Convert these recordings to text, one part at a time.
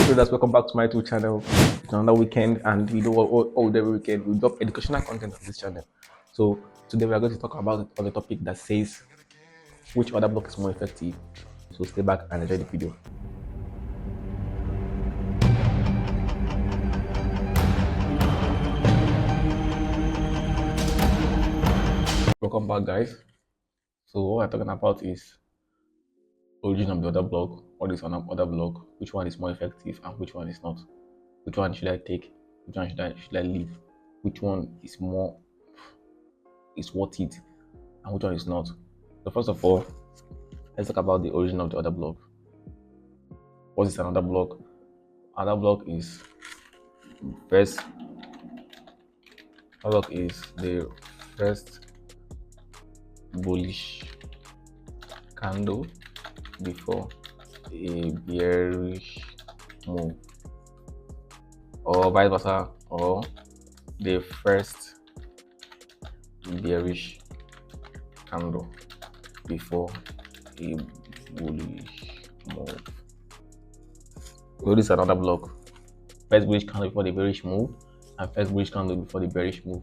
traders, welcome back to my YouTube channel. It's another weekend, and you know all every weekend we drop educational content on this channel. So today we are going to talk about on the topic that says which order block is more effective. So stay back and enjoy the video. Welcome back, guys. So what we're talking about is origin of the order block, what is an order block, which one is more effective and which one is not. Which one should I take? Which one should I leave? Which one is worth it and which one is not? So first of all, let's talk about the origin of the order block. What is an order block? Order block is the first bullish candle before a bearish move, or vice versa, or the first bearish candle before a bullish move. So this is another block. First bullish candle before the bearish move, and first bullish candle before the bearish move,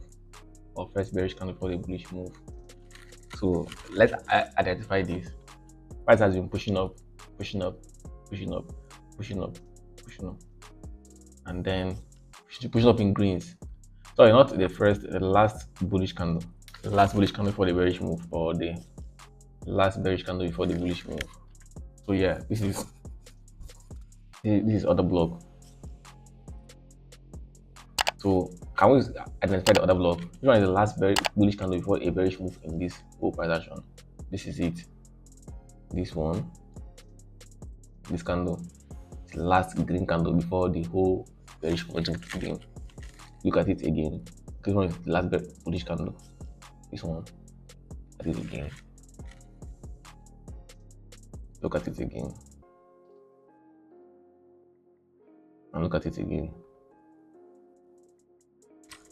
or first bearish candle before the bullish move. So let's identify this. Price has been pushing up, and then pushing up in greens. Sorry, not the last bullish candle. The last bullish candle before the bearish move, or the last bearish candle before the bullish move. So yeah, this is order block. So can we identify the order block? Which one is the last bullish candle before a bearish move in this whole price action? This is it. This one, this candle, it's the last green candle before the whole bearish move again. Look at it again. This one is the last bullish candle. This one, at it again. Look at it again. And look at it again.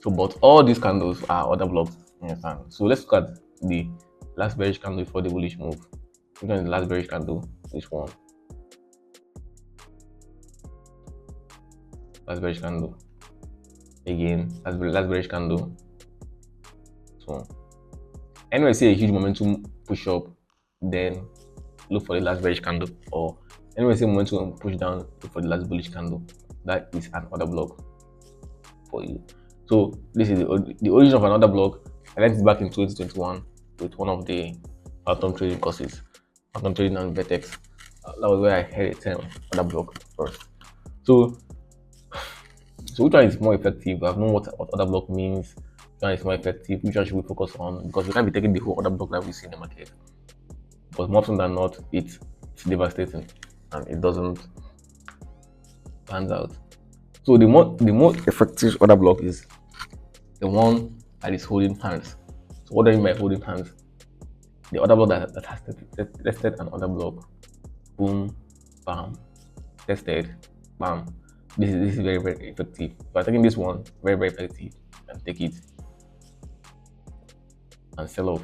So, but all these candles are order blocks, you understand? So let's look at the last bearish candle before the bullish move. Which one is the last bearish candle? This one. Last bearish candle. Again, last bearish candle. So, anyway, see a huge momentum push up, then look for the last bearish candle, or anyway, see momentum push down, look for the last bullish candle. That is an order block for you. So this is the origin of an order block. I learned it back in 2021 with one of the Phantom trading courses, Phantom trading and Vertex. That was where I heard a term order block first. So which one is more effective? I've known what order block means. Which one is more effective? Which one should we focus on? Because we can't be taking the whole order block that we see in the market. But more often than not, it's devastating and it doesn't pan out. So the more effective order block is the one that is holding hands. So what do I mean by holding hands? The order block that has tested an order block. Boom, bam, tested, bam. This is very, very effective. By taking this one, very, very effective, and take it and sell off.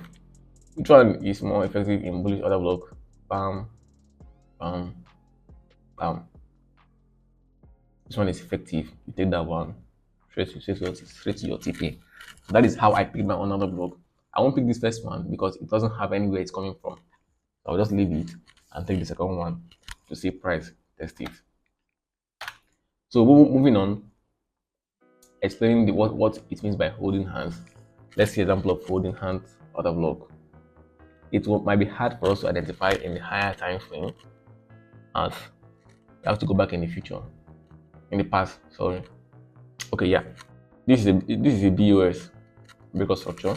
Which one is more effective in bullish order block? Bam, bam, bam. This one is effective. You take that one straight to your TP. That is how I pick my own order block. I won't pick this first one because it doesn't have anywhere it's coming from. So I'll just leave it and take the second one to see price, test it. So moving on, explaining what it means by holding hands. Let's see an example of holding hands order block. It might be hard for us to identify in the higher time frame, as you have to go back in the future. In the past, sorry. Okay, yeah. This is a BOS breakout structure.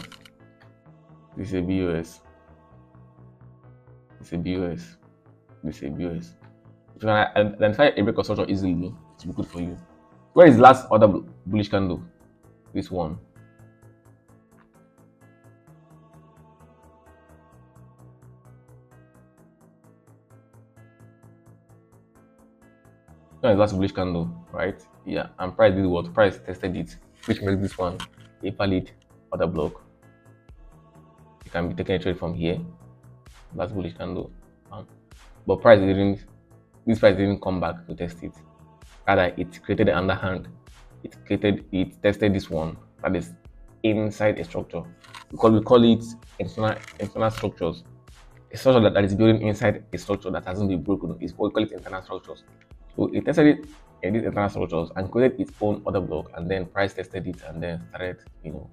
This is a BOS. This is a BOS. This is a BOS. If you can identify a breakout structure easily, it will be good for you. Where is the last order bullish candle? This one. Last bullish candle, right? Yeah, and price did what? Price tested it, which makes this one a valid order block. You can be taking a trade from here. Last bullish candle, but this price didn't come back to test it. rather it created an underhand. It tested this one that is inside a structure. We call it internal structures. A structure that is building inside a structure that hasn't been broken is what we call it internal structures. So it tested it in these internal structures and created its own order block, and then price tested it and then started,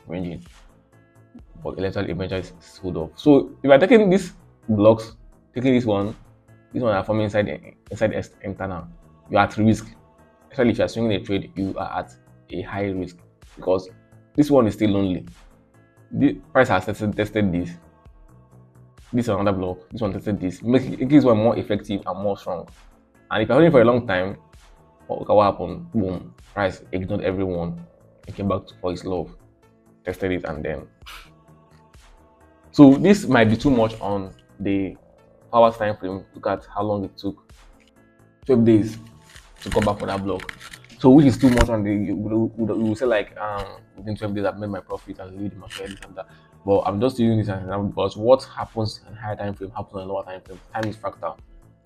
ranging. But eventually sold off. So if you're taking these blocks, taking this one are forming inside internal, you're at risk. Especially if you're swinging a trade, you are at a high risk because this one is still lonely. The price has tested this. This is another block. This one tested this. It gives one more effective and more strong. And if you're holding for a long time, what happened? Boom. Price ignored everyone. It came back for its love. Tested it and then. So this might be too much on the hours time frame. Look at how long it took. 12 days to come back for that block. So which is too much on the you will say like within 12 days I've made my profit and leave the market and that. But I'm just using this as an example because what happens in higher time frame happens in lower time frame. Time is fractal.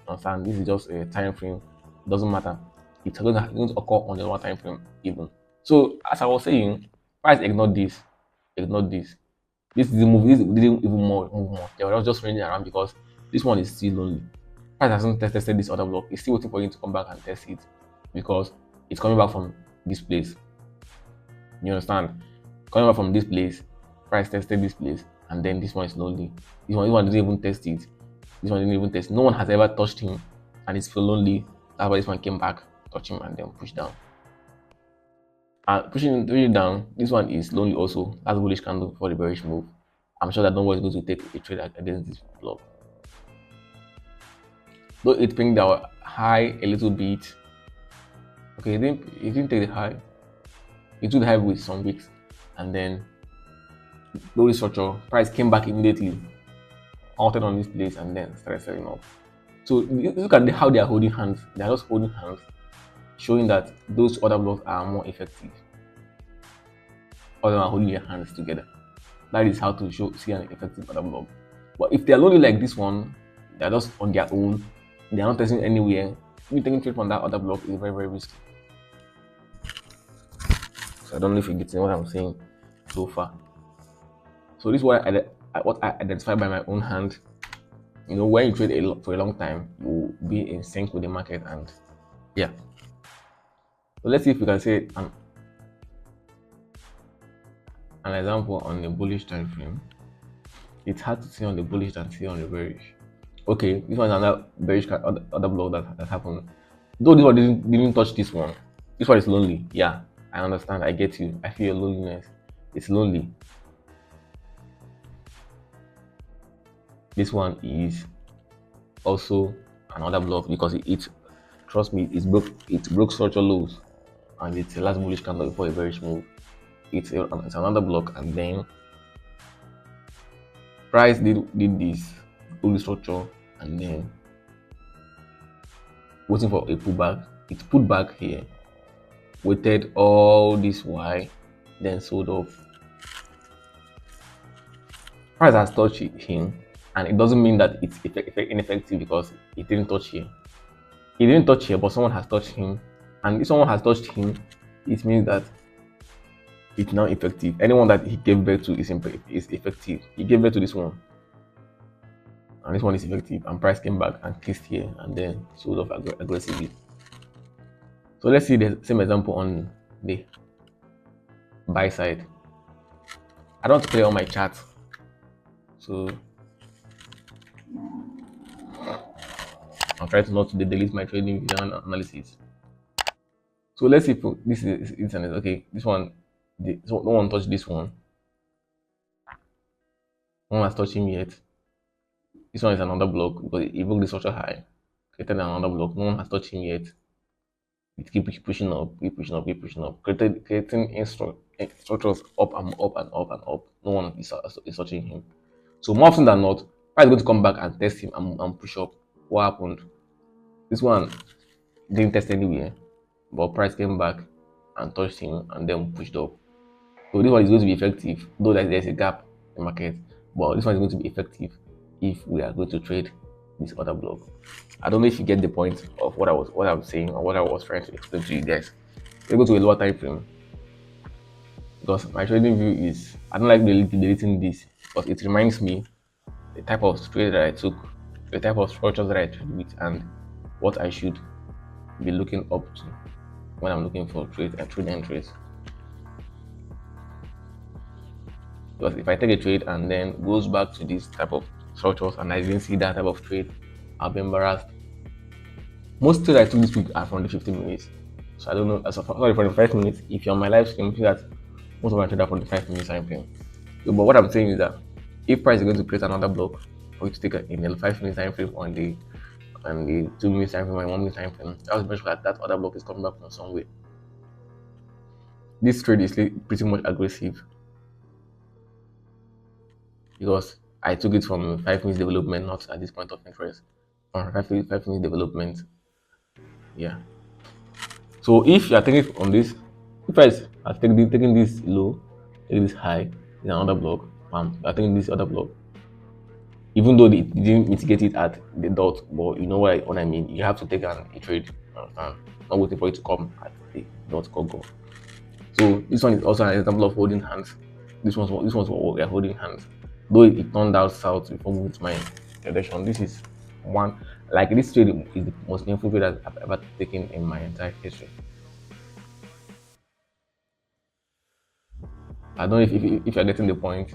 Understand? This is just a time frame. It doesn't matter. It's going to occur on the lower time frame even. So as I was saying, price ignored this. This didn't move. This didn't even move more. They were just ranging around because this one is still lonely. Price hasn't tested this other block. It's still waiting for you to come back and test it because it's coming back from this place. You understand? Coming back from this place, price tested this place, and then this one is lonely. This one didn't even test it. This one didn't even test. No one has ever touched him, and it's feel lonely. That's why this one came back, touch him, and then push down. And pushing down, this one is lonely also. That's bullish candle for the bearish move. I'm sure that no one is going to take a trade against this block. Though it pinged our high a little bit. Okay, it didn't take the high. It took the high with some weeks, and then low restructure. Price came back immediately, altered on this place, and then started selling up. So look at how they are holding hands. They are just holding hands, showing that those other blocks are more effective. All of them are holding their hands together. That is how to see an effective other block. But if they are lonely like this one, they are just on their own. They are not testing anywhere. You taking trade from that other block is very, very risky. So I don't know if you're getting what I'm saying so far. So this is what I identify by my own hand. When you trade for a long time, you will be in sync with the market, and yeah. So let's see if we can say an example on the bullish time frame. It's hard to see on the bullish than see on the bearish. Okay, this one is another bearish other block that happened. Though this one didn't touch this one. This one is lonely. Yeah, I understand. I get you. I feel your loneliness. It's lonely. This one is also another block because it trust me, it broke structural lows, and it's the last bullish candle before a bearish move. It's another block, and then price did this bullish structure, and then waiting for a pullback. It put back here, waited all this while, then sold off. Price has touched him, and it doesn't mean that it's ineffective because it didn't touch here. He didn't touch here, but someone has touched him, and if someone has touched him, it means that it's now effective. Anyone that he gave birth to is effective. He gave birth to this one, and this one is effective, and price came back and kissed here and then sold off aggressively. So let's see the same example on the buy side. I don't play on my chart, so I'll try to not to delete my trading video analysis. So let's see if this is okay. This one, so no one touched this one. No one has touched him yet. This one is another block because it broke the structure high, created another block. No one has touched him yet. It keeps pushing up, creating structures up and up and up and up. No one is touching him. So more often than not, price is going to come back and test him and push up. What happened? This one didn't test anywhere, but price came back and touched him and then pushed up. So this one is going to be effective, though there's a gap in the market, but this one is going to be effective if we are going to trade this other block. I don't know if you get the point of what I'm saying or what I was trying to explain to you guys. Let's go to a lower time frame, because my trading view is, I don't like deleting this because it reminds me the type of trade that I took, the type of structures that I trade with, and what I should be looking up to when I'm looking for trade entries. Because if I take a trade and then goes back to this type of structures and I didn't see that type of trade, I'll be embarrassed. Most trades I took this week are from the 15 minutes. So I don't know, sorry, for the 5 minutes. If you're on my live stream, see that most of my trades are from the 5 minutes time frame. So, but what I'm saying is that if price is going to create another block for you to take in the 5 minutes time frame on the 2 minutes time frame and 1 minute time frame, that was mentioned that other block is coming back from somewhere. This trade is pretty much aggressive because I took it from 5 minutes development, not at this point of interest. From 5 minutes development. Yeah. So if you are taking on this, if I are taking this low, taking this high in another block, you are taking this other block. Even though they didn't mitigate it at the dot, but you know what I mean. You have to take a trade, understand? Not waiting for it to come at the dot go. So this one is also an example of holding hands. This one's what we are holding hands. Though it turned out south before moving to my direction. This is one, like this trade is the most painful trade that I've ever taken in my entire history. I don't know if you're getting the point.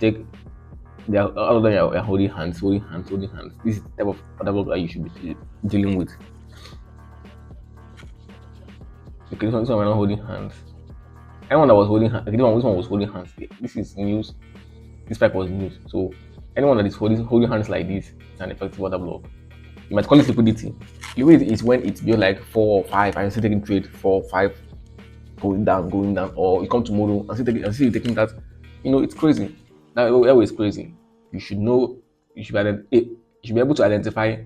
All of them are holding hands. This is the type of other block that you should be dealing with. Okay, this one we're not holding hands. Anyone that was holding hands, this one was holding hands. This is news. This pipe was news. So anyone that is holding hands like this is an effective order block. You might call it liquidity. Liquidity is when it's built like 4 or 5 and still taking trade 4 or 5 going down, or you come tomorrow and still taking that. You know, it's crazy. That always crazy. You should know. You should be able to identify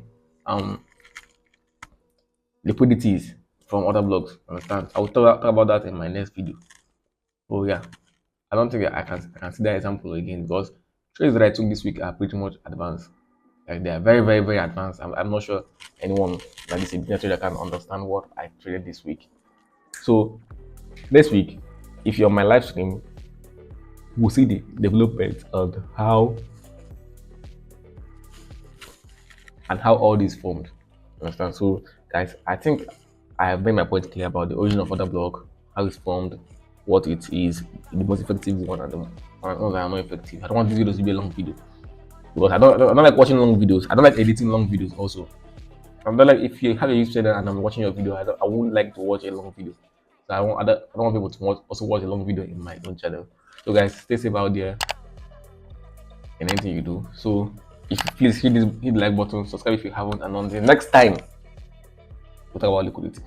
liquidities from other blocks. Understand? I will talk about that in my next video. Oh yeah, I don't think I can see that example again, because trades that I took this week are pretty much advanced. Like they are very, very, very advanced. I'm not sure anyone that is a beginner trader can understand what I traded this week. So next week, if you're on my live stream, we'll see the development of how all this formed. Understand? So guys, I think I have made my point clear about the origin of order block, how it's formed, what it is, the most effective one, and the ones that are not effective. I don't want these videos to be a long video because I don't like watching long videos. I don't like editing long videos also. I'm not like, if you have a YouTube channel and I'm watching your video, I wouldn't like to watch a long video. So I don't want people to also watch a long video in my own channel. So guys, stay safe out there in anything you do. So please hit the like button, subscribe if you haven't, and until next time, we'll talk about liquidity.